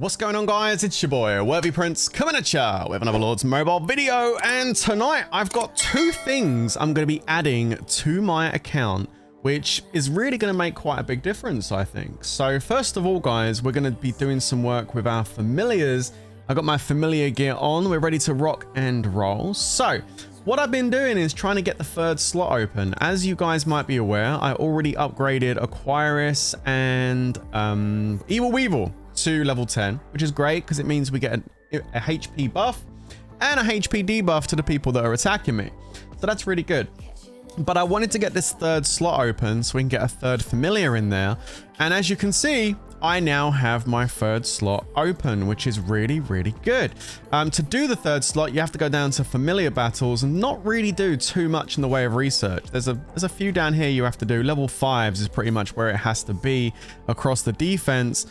What's going on, guys? It's your boy Worthy Prince coming at ya with another Lords Mobile video, and tonight I've got two things I'm going to be adding to my account, which is really going to make quite a big difference, I think. So first of all, guys, we're going to be doing some work with our familiars. I got my familiar gear on, we're ready to rock and roll. So what I've been doing is trying to get the third slot open. As you guys might be aware, I already upgraded Aquarius and Evil Weevil to level 10, which is great because it means we get a HP buff and a HP debuff to the people that are attacking me. So that's really good. But I wanted to get this third slot open so we can get a third familiar in there. And as you can see, I now have my third slot open, which is really, really good. To do the third slot, you have to go down to familiar battles and not really do too much in the way of research. There's a few down here you have to do. Level 5s is pretty much where it has to be across the defense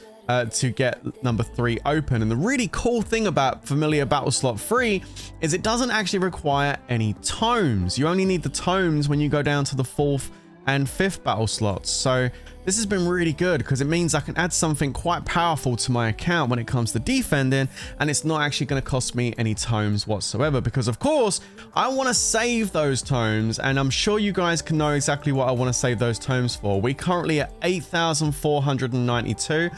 to get number 3 open. And the really cool thing about familiar battle slot 3 is it doesn't actually require any tomes. You only need the tomes when you go down to the 4th and 5th battle slots. So this has been really good because it means I can add something quite powerful to my account when it comes to defending, and it's not actually going to cost me any tomes whatsoever, because of course I want to save those tomes, and I'm sure you guys can know exactly what I want to save those tomes for. We're currently at 8,492.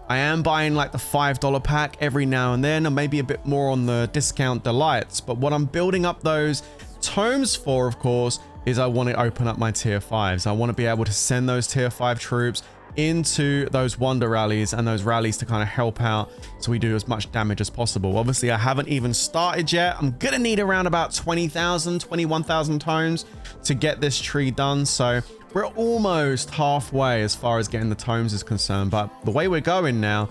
I am buying like the $5 pack every now and then, or maybe a bit more on the discount delights. But what I'm building up those tomes for, of course, is I want to open up my tier 5s. I want to be able to send those tier 5 troops into those wonder rallies and those rallies to kind of help out so we do as much damage as possible. Obviously, I haven't even started yet. I'm going to need around about 20,000, 21,000 tomes to get this tree done. So we're almost halfway as far as getting the tomes is concerned, but the way we're going now,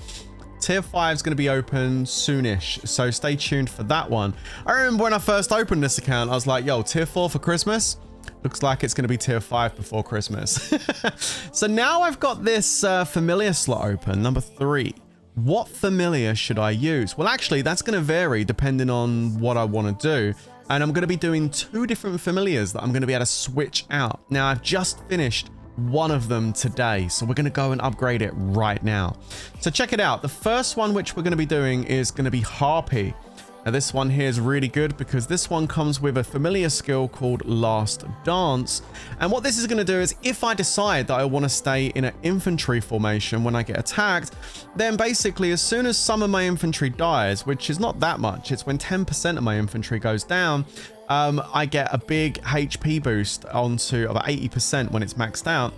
tier 5 is going to be open soonish, so stay tuned for that one. I remember when I first opened this account, I was like, yo, tier 4 for Christmas? Looks like it's going to be tier 5 before Christmas. So now I've got this familiar slot open, number 3. What familiar should I use? Well, actually, that's going to vary depending on what I want to do. And I'm going to be doing 2 different familiars that I'm going to be able to switch out. Now, I've just finished one of them today, so we're going to go and upgrade it right now. So check it out. The first one which we're going to be doing is going to be Harpy. Now, this one here is really good because this one comes with a familiar skill called Last Dance. And what this is going to do is if I decide that I want to stay in an infantry formation when I get attacked, then basically as soon as some of my infantry dies, which is not that much, it's when 10% of my infantry goes down, I get a big HP boost onto about 80% when it's maxed out.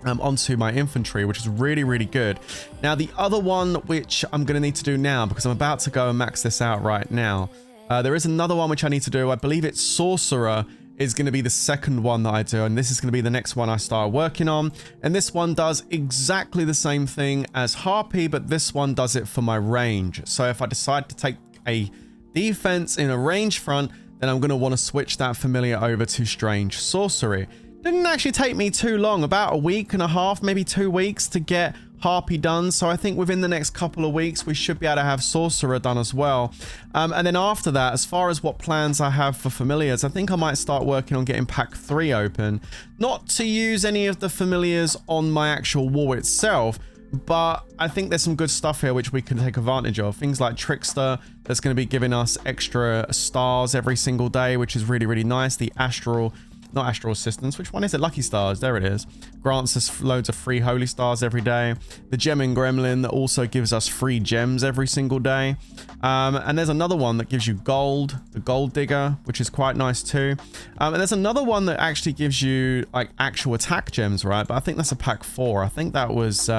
Onto my infantry, which is really, really good. Now, the other one which I'm going to need to do now, because I'm about to go and max this out right now, there is another one which I need to do. I believe it's Sorcerer is going to be the second one that I do, and this is going to be the next one I start working on. And this one does exactly the same thing as Harpy, but this one does it for my range. So if I decide to take a defense in a range front, then I'm going to want to switch that familiar over to Strange Sorcery. Didn't actually take me too long, about a week and a half, maybe 2 weeks to get Harpy done. So I think within the next couple of weeks, we should be able to have Sorcerer done as well. And then after that, as far as what plans I have for familiars, I think I might start working on getting pack 3 open. Not to use any of the familiars on my actual wall itself, but I think there's some good stuff here which we can take advantage of. Things like Trickster, that's going to be giving us extra stars every single day, which is really, really nice. The Astral... Not Astral Assistance. Which one is it? Lucky Stars. There it is. Grants us loads of free Holy Stars every day. The Gemming Gremlin that also gives us free gems every single day. And there's another one that gives you gold. The Gold Digger, which is quite nice too. And there's another one that actually gives you like actual attack gems, right? But I think that's a pack 4. I think that was...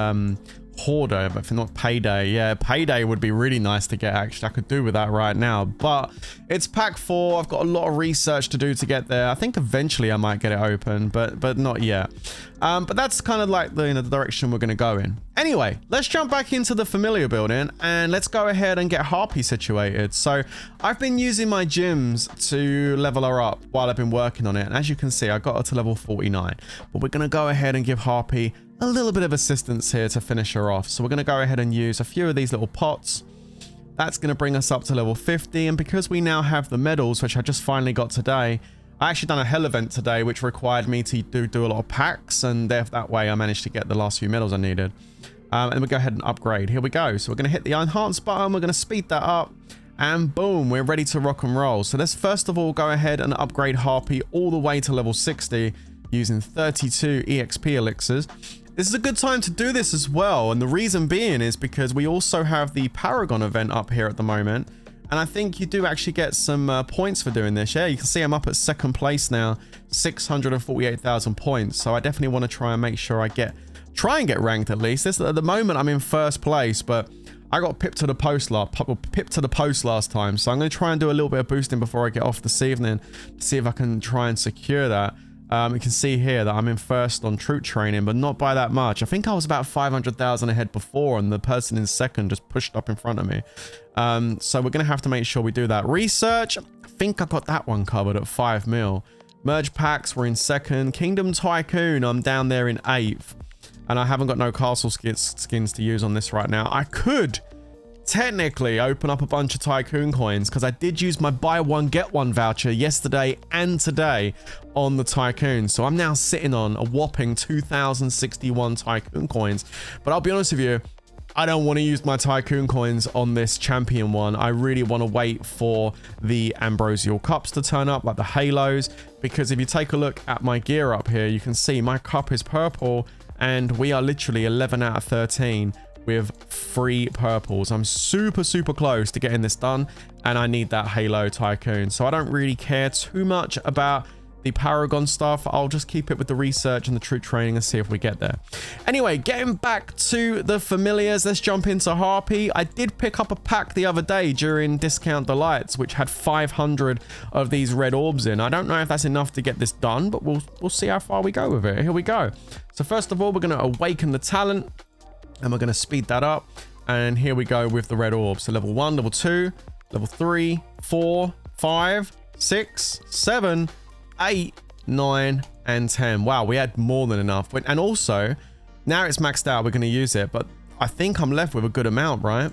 Hoarder, but if not Payday. Yeah, Payday would be really nice to get, actually. I could do with that right now, but it's pack 4. I've got a lot of research to do to get there. I think eventually I might get it open, but not yet. But that's kind of like the direction we're going to go in. Anyway, let's jump back into the familiar building and let's go ahead and get Harpy situated. So I've been using my gyms to level her up while I've been working on it. And as you can see, I got her to level 49, but we're going to go ahead and give Harpy a little bit of assistance here to finish her off. So we're going to go ahead and use a few of these little pots. That's going to bring us up to level 50. And because we now have the medals, which I just finally got today, I actually done a hell event today, which required me to do a lot of packs. And that way I managed to get the last few medals I needed. And we'll go ahead and upgrade. Here we go. So we're going to hit the enhance button. We're going to speed that up. And boom, we're ready to rock and roll. So let's first of all go ahead and upgrade Harpy all the way to level 60 using 32 EXP elixirs. This is a good time to do this as well. And the reason being is because we also have the Paragon event up here at the moment. And I think you do actually get some points for doing this. Yeah, you can see I'm up at second place now, 648,000 points. So I definitely want to try and make sure I try and get ranked at least. At the moment, I'm in first place, but I got pipped to the post last time. So I'm going to try and do a little bit of boosting before I get off this evening to see if I can try and secure that. You can see here that I'm in first on troop training, but not by that much. I think I was about 500,000 ahead before, and the person in second just pushed up in front of me. So we're going to have to make sure we do that. Research, I think I got that one covered at 5 mil. Merge packs, we're in second. Kingdom Tycoon, I'm down there in 8th. And I haven't got no castle skins to use on this right now. I could technically open up a bunch of Tycoon coins because I did use my buy one get one voucher yesterday and today on the Tycoon. So I'm now sitting on a whopping 2,061 Tycoon coins. But I'll be honest with you, I don't want to use my Tycoon coins on this champion one. I really want to wait for the Ambrosial Cups to turn up, like the Halos. Because if you take a look at my gear up here, you can see my cup is purple. And we are literally 11 out of 13 with 3 purples. I'm super, super close to getting this done. And I need that Halo Tycoon. So I don't really care too much about the Paragon stuff. I'll just keep it with the research and the troop training and see if we get there. Anyway, getting back to the familiars, let's jump into Harpy. I did pick up a pack the other day during Discount Delights, which had 500 of these red orbs in. I don't know if that's enough to get this done, but we'll see how far we go with it. Here we go. So first of all, we're going to awaken the talent and we're going to speed that up. And here we go with the red orbs. So level 1, level 2, level 3, 4, 5, 6, 7, 8, 9, and 10. Wow, we had more than enough. And also, now it's maxed out, we're going to use it. But I think I'm left with a good amount, right?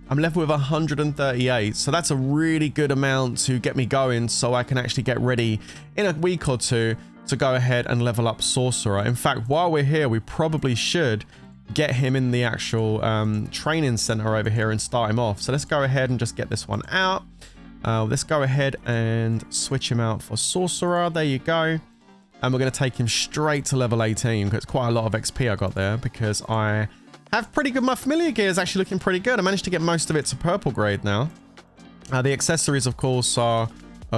I'm left with 138. So that's a really good amount to get me going so I can actually get ready in a week or two to go ahead and level up Sorcerer. In fact, while we're here, we probably should get him in the actual training center over here and start him off. So let's go ahead and just get this one out. Let's go ahead and switch him out for Sorcerer. There you go. And we're going to take him straight to level 18 because it's quite a lot of XP I got there because I have pretty good. My familiar gear is actually looking pretty good. I managed to get most of it to purple grade now. The accessories, of course, are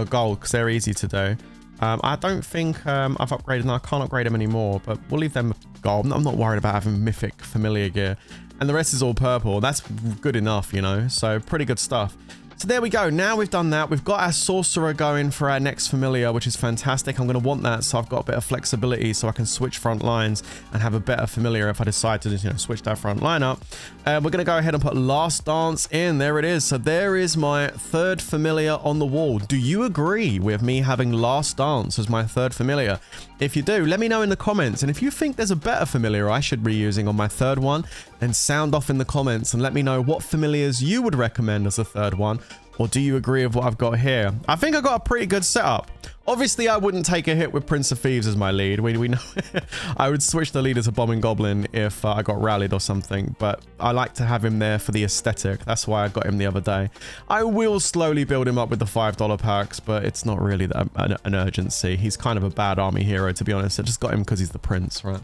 gold because they're easy to do. I don't think I've upgraded, and I can't upgrade them anymore, but we'll leave them gold. I'm not worried about having mythic familiar gear. And the rest is all purple. That's good enough, you know, so pretty good stuff. So there we go. Now we've done that. We've got our Sorcerer going for our next familiar, which is fantastic. I'm going to want that so I've got a bit of flexibility so I can switch front lines and have a better familiar if I decide to just, switch that front line up. We're going to go ahead and put Last Dance in. There it is. So there is my third familiar on the wall. Do you agree with me having Last Dance as my third familiar? If you do, let me know in the comments. And if you think there's a better familiar I should be using on my third one, then sound off in the comments and let me know what familiars you would recommend as a third one. Or do you agree with what I've got here? I think I got a pretty good setup. Obviously, I wouldn't take a hit with Prince of Thieves as my lead. We know I would switch the leader to Bombing Goblin if I got rallied or something. But I like to have him there for the aesthetic. That's why I got him the other day. I will slowly build him up with the $5 packs, but it's not really an urgency. He's kind of a bad army hero, to be honest. I just got him because he's the prince, right?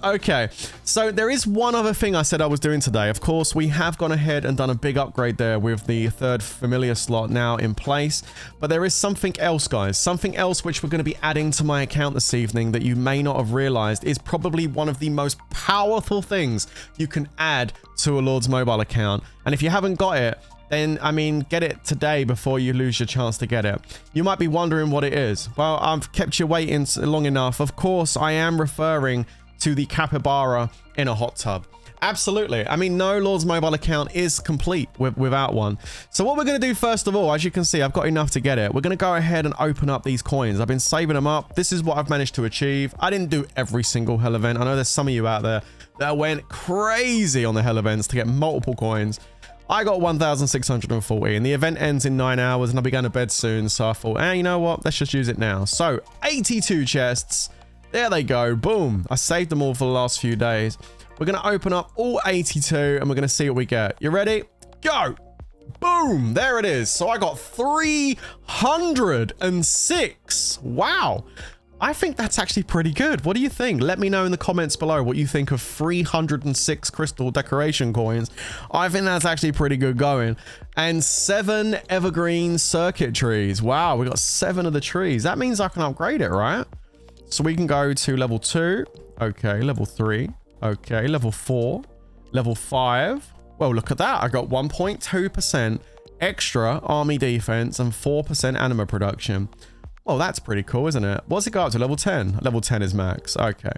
Okay, so there is one other thing I said I was doing today. Of course, we have gone ahead and done a big upgrade there with the third familiar slot now in place. But there is something else, guys. Something else which we're going to be adding to my account this evening that you may not have realized is probably one of the most powerful things you can add to a Lord's Mobile account. And if you haven't got it, then, I mean, get it today before you lose your chance to get it. You might be wondering what it is. Well, I've kept you waiting long enough. Of course, I am referring to the capybara in a hot tub. Absolutely. I mean, no Lord's Mobile account is complete without one. So what we're going to do first of all, as you can see, I've got enough to get it. We're going to go ahead and open up these coins. I've been saving them up. This is what I've managed to achieve. I didn't do every single hell event. I know there's some of you out there that went crazy on the hell events to get multiple coins. I got 1,640 and the event ends in 9 hours and I'll be going to bed soon. So I thought, you know what? Let's just use it now. So 82 chests. There they go. Boom. I saved them all for the last few days. We're going to open up all 82 and we're going to see what we get. You ready? Go. Boom. There it is. So I got 306. Wow. I think that's actually pretty good. What do you think? Let me know in the comments below what you think of 306 crystal decoration coins. I think that's actually pretty good going. And 7 evergreen circuit trees. Wow, we got 7 of the trees. That means I can upgrade it, right? So we can go to level 2. Okay, level 3. Okay, level 4. Level 5. Well, look at that. I got 1.2% extra army defense and 4% anima production. Well, that's pretty cool, isn't it? What's it go up to? Level 10? Level 10 is max. Okay.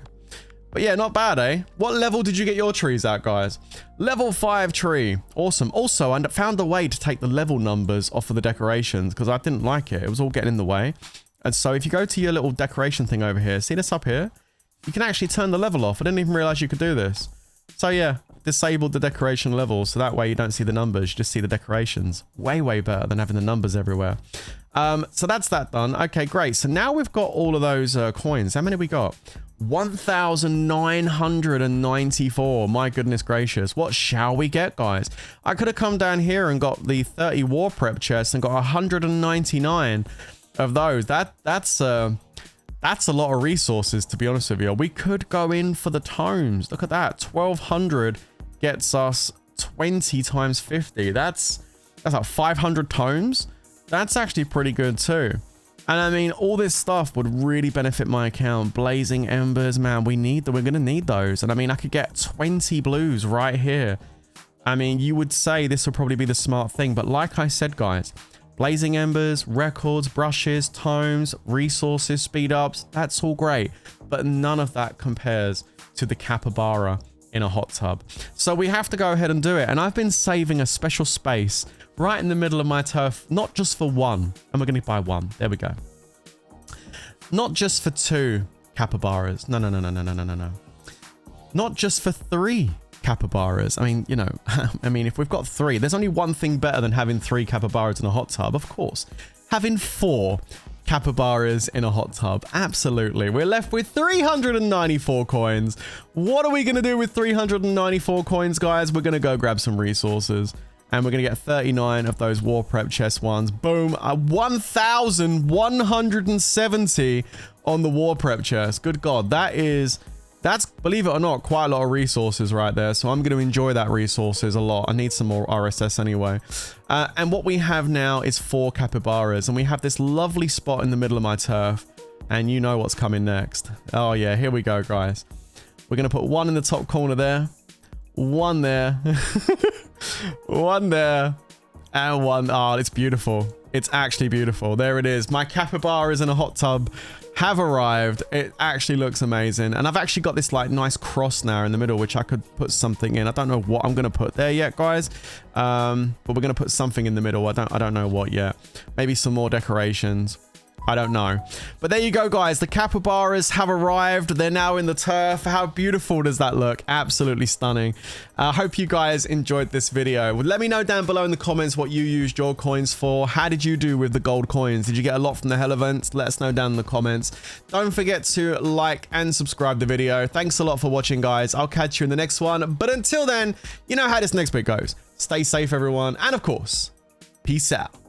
But yeah, not bad, eh? What level did you get your trees at, guys? Level 5 tree. Awesome. Also, I found a way to take the level numbers off of the decorations because I didn't like it. It was all getting in the way. And so if you go to your little decoration thing over here, see this up here? You can actually turn the level off. I didn't even realize you could do this. So yeah, disabled the decoration level. So that way you don't see the numbers, you just see the decorations. Way, way better than having the numbers everywhere. So that's that done. Okay, great. So now we've got all of those coins. How many we got? 1,994. My goodness gracious. What shall we get, guys? I could have come down here and got the 30 war prep chests and got 199 of those. That's a lot of resources, to be honest with you. We could go in for the tomes. Look at that. 1,200 gets us 20 times 50. That's like 500 tomes. That's actually pretty good too. And I mean, all this stuff would really benefit my account. Blazing embers, man, we're going to need those. And I mean, I could get 20 blues right here. I mean, you would say this would probably be the smart thing. But like I said, guys, blazing embers, records, brushes, tomes, resources, speed ups, that's all great. But none of that compares to the capybara in a hot tub. So we have to go ahead and do it. And I've been saving a special space right in the middle of my turf, not just for one. And we're going to buy one. There we go. Not just for 2 capybaras. No. Not just for 3 capybaras. I mean, you know, I mean, if we've got 3, there's only one thing better than having 3 capybaras in a hot tub, of course. Having 4 capybaras in a hot tub. Absolutely. We're left with 394 coins. What are we going to do with 394 coins, guys? We're going to go grab some resources. And we're going to get 39 of those war prep chest ones. Boom. 1,170 on the war prep chest. Good God. That's, believe it or not, quite a lot of resources right there. So I'm going to enjoy that resources a lot. I need some more RSS anyway. And what we have now is 4 capybaras. And we have this lovely spot in the middle of my turf. And you know what's coming next. Oh yeah, here we go, guys. We're going to put 1 in the top corner there. 1 there. 1 there. And 1. Oh, it's beautiful. It's actually beautiful. There it is. My capybaras in a hot tub have arrived. It actually looks amazing. And I've actually got this like nice cross now in the middle, which I could put something in. I don't know what I'm going to put there yet, guys. But we're going to put something in the middle. I don't know what yet. Maybe some more decorations. I don't know. But there you go, guys. The capybaras have arrived. They're now in the turf. How beautiful does that look? Absolutely stunning. I hope you guys enjoyed this video. Let me know down below in the comments what you used your coins for. How did you do with the gold coins? Did you get a lot from the hell events? Let us know down in the comments. Don't forget to like and subscribe the video. Thanks a lot for watching, guys. I'll catch you in the next one. But until then, you know how this next bit goes. Stay safe, everyone. And of course, peace out.